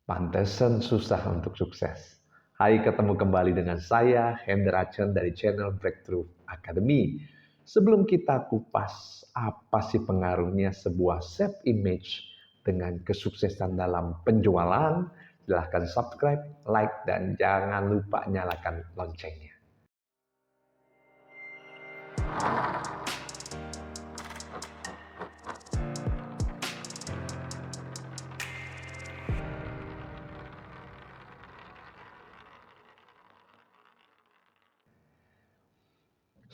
Pantesan susah untuk sukses. Hai, ketemu kembali dengan saya, Hendra Chen dari channel Breakthrough Academy. Sebelum kita kupas apa sih pengaruhnya sebuah self image dengan kesuksesan dalam penjualan, silahkan subscribe, like, dan jangan lupa nyalakan loncengnya.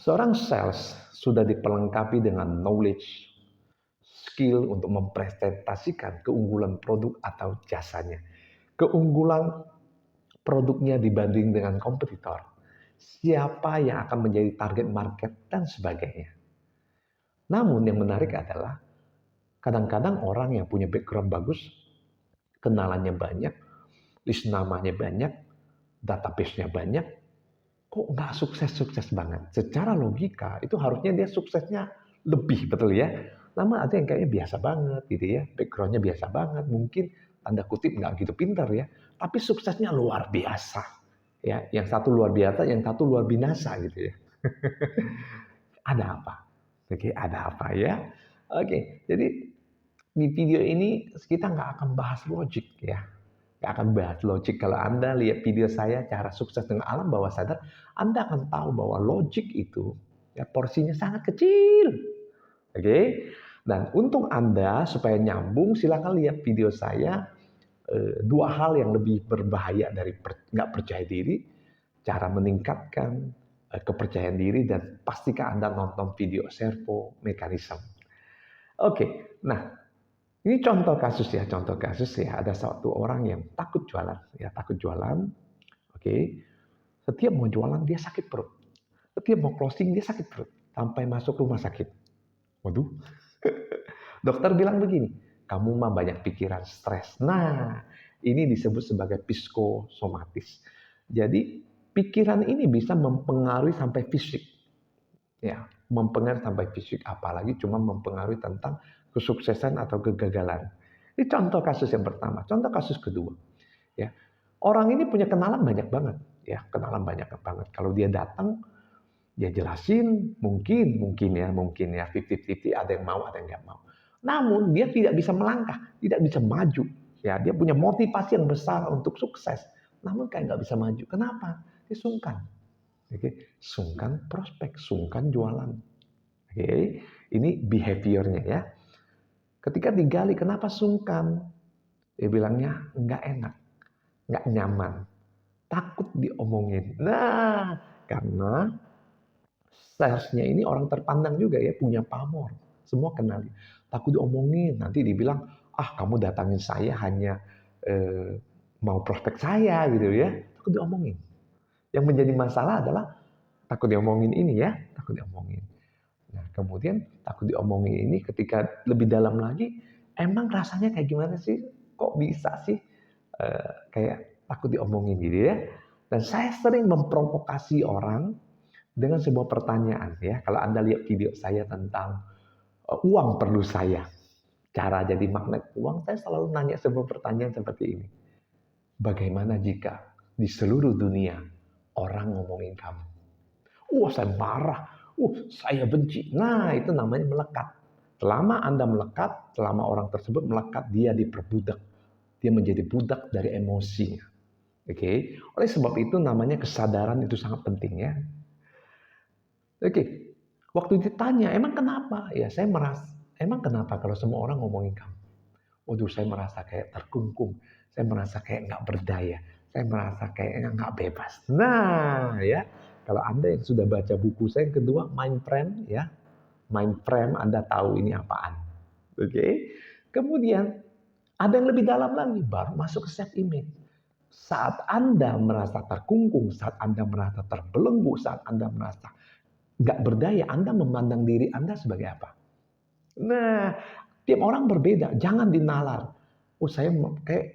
Seorang sales sudah diperlengkapi dengan knowledge, skill untuk mempresentasikan keunggulan produk atau jasanya. Keunggulan produknya dibanding dengan kompetitor. Siapa yang akan menjadi target market dan sebagainya. Namun yang menarik adalah kadang-kadang orang yang punya background bagus, kenalannya banyak, list namanya banyak, database-nya banyak, kok nggak sukses-sukses banget. Secara logika itu harusnya dia suksesnya lebih, betul ya. Namun ada yang kayaknya biasa banget gitu ya, backgroundnya biasa banget, mungkin tanda kutip nggak gitu pintar ya, tapi suksesnya luar biasa. Ya, yang satu luar biasa, yang satu luar binasa gitu ya. Ada apa? Oke, ada apa ya? Oke, jadi di video ini kita nggak akan bahas logik ya. Nggak akan bahas logik. Kalau Anda lihat video saya cara sukses dengan alam bawah sadar, Anda akan tahu bahwa logik itu ya porsinya sangat kecil. Oke. Dan untuk Anda supaya nyambung, silakan lihat video saya dua hal yang lebih berbahaya dari nggak percaya diri, cara meningkatkan kepercayaan diri, dan pastikan Anda nonton video servo mekanisme. Oke, nah ini contoh kasus ya. Ada satu orang yang takut jualan, ya takut jualan. Oke, setiap mau jualan dia sakit perut, setiap mau closing dia sakit perut, sampai masuk rumah sakit. Waduh, dokter bilang begini, kamu mah banyak pikiran, stres. Nah, ini disebut sebagai psikosomatis. Jadi pikiran ini bisa mempengaruhi sampai fisik. Ya, mempengaruhi sampai fisik, apalagi cuma mempengaruhi tentang kesuksesan atau kegagalan. Ini contoh kasus yang pertama. Contoh kasus kedua, ya. Orang ini punya kenalan banyak banget, ya, kenalan banyak banget. Kalau dia datang, dia jelasin, mungkin ya, 50-50, ada yang mau, ada yang nggak mau. Namun dia tidak bisa melangkah, tidak bisa maju. Ya, dia punya motivasi yang besar untuk sukses, namun kayak nggak bisa maju. Kenapa? Dia sungkan. Oke, sungkan prospek, sungkan jualan. Oke, ini behaviornya ya. Ketika digali, kenapa sungkan? Dia bilangnya nggak enak, nggak nyaman, takut diomongin. Nah, karena salesnya ini orang terpandang juga ya, punya pamor. Semua kenal. Takut diomongin, nanti dibilang, ah kamu datangin saya hanya eh, mau prospek saya gitu ya. Takut diomongin. Yang menjadi masalah adalah takut diomongin ini ya, takut diomongin. Nah, kemudian takut diomongin ini ketika lebih dalam lagi, emang rasanya kayak gimana sih? Kok bisa sih kayak takut diomongin gitu ya? Dan saya sering memprovokasi orang dengan sebuah pertanyaan ya. Kalau Anda lihat video saya tentang uang perlu saya, cara jadi magnet uang, saya selalu nanya sebuah pertanyaan seperti ini. Bagaimana jika di seluruh dunia orang ngomongin kamu? Saya marah. Saya benci. Nah, itu namanya melekat. Selama Anda melekat, selama orang tersebut melekat, dia diperbudak. Dia menjadi budak dari emosinya. Oke. Oleh sebab itu namanya kesadaran itu sangat penting ya. Oke. Waktu ditanya, emang kenapa? Ya, saya merasa, emang kenapa kalau semua orang ngomongin kamu? Waduh, saya merasa kayak terkungkung. Saya merasa kayak nggak berdaya. Saya merasa kayak nggak bebas. Nah, ya, kalau Anda yang sudah baca buku saya yang kedua, Mind Frame, ya, Mind Frame, Anda tahu ini apaan. Oke. Kemudian ada yang lebih dalam lagi, baru masuk ke self image. Saat Anda merasa terkungkung, saat Anda merasa terbelenggu, saat Anda merasa nggak berdaya, Anda memandang diri Anda sebagai apa? Nah, tiap orang berbeda, jangan dinalar. Saya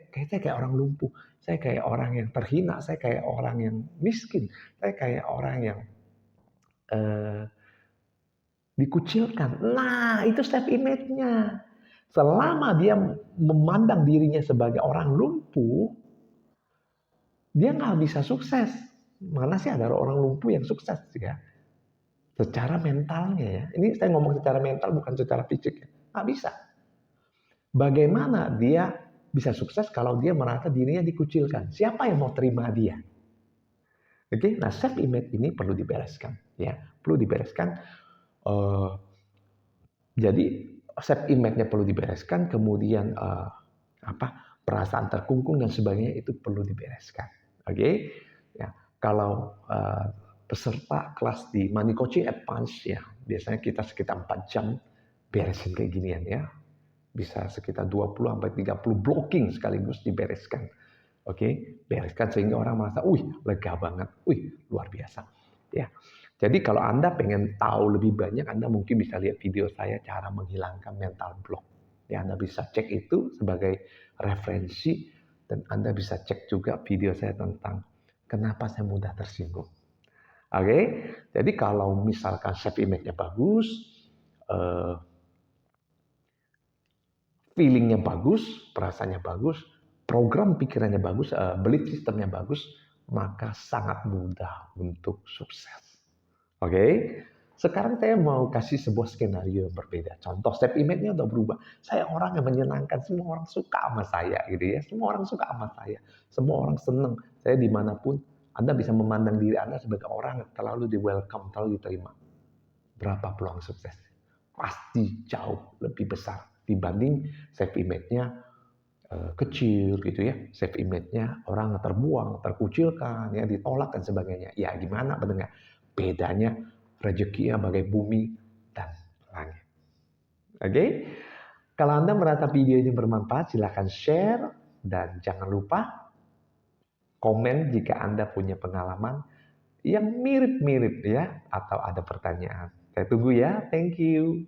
saya kayak orang lumpuh, saya kayak orang yang terhina, saya kayak orang yang miskin, saya kayak orang yang eh, dikucilkan. Nah, itu self image-nya. Selama dia memandang dirinya sebagai orang lumpuh, dia nggak bisa sukses. Mana sih ada orang lumpuh yang sukses ya? Secara mentalnya ya. Ini saya ngomong secara mental bukan secara fisik ya. Nggak bisa. Bagaimana dia bisa sukses kalau dia merasa dirinya dikucilkan? Siapa yang mau terima dia? Oke, nah self image ini perlu dibereskan, ya, perlu dibereskan. Uh, jadi self image-nya perlu dibereskan, kemudian perasaan terkungkung dan sebagainya itu perlu dibereskan. Oke, ya, kalau peserta kelas di Money Coaching Advance ya, biasanya kita sekitar 4 jam beresin kayak ginian ya. Bisa sekitar 20 sampai 30 blocking sekaligus dibereskan. Oke, bereskan sehingga orang merasa, lega banget, luar biasa. Ya, jadi kalau Anda pengen tahu lebih banyak, Anda mungkin bisa lihat video saya cara menghilangkan mental block. Ya, Anda bisa cek itu sebagai referensi dan Anda bisa cek juga video saya tentang kenapa saya mudah tersinggung. Oke, jadi kalau misalkan self image-nya bagus, feeling-nya bagus, perasaannya bagus, program pikirannya bagus, belief system-nya bagus, maka sangat mudah untuk sukses. Oke, sekarang saya mau kasih sebuah skenario yang berbeda. Contoh, self image-nya udah berubah. Saya orang yang menyenangkan, semua orang suka sama saya, gitu ya. Semua orang suka sama saya, semua orang senang. Saya dimanapun, Anda bisa memandang diri Anda sebagai orang yang terlalu di welcome, terlalu diterima. Berapa peluang sukses? Pasti jauh lebih besar dibanding self image-nya kecil gitu ya, self image-nya orang terbuang, terkucilkan, ya ditolak dan sebagainya. Ya gimana pendengar? Bedanya rezekinya bagai bumi dan langit. Oke? Kalau Anda merasa video ini bermanfaat, silahkan share dan jangan lupa komen jika Anda punya pengalaman yang mirip-mirip ya atau ada pertanyaan. Saya tunggu ya. Thank you.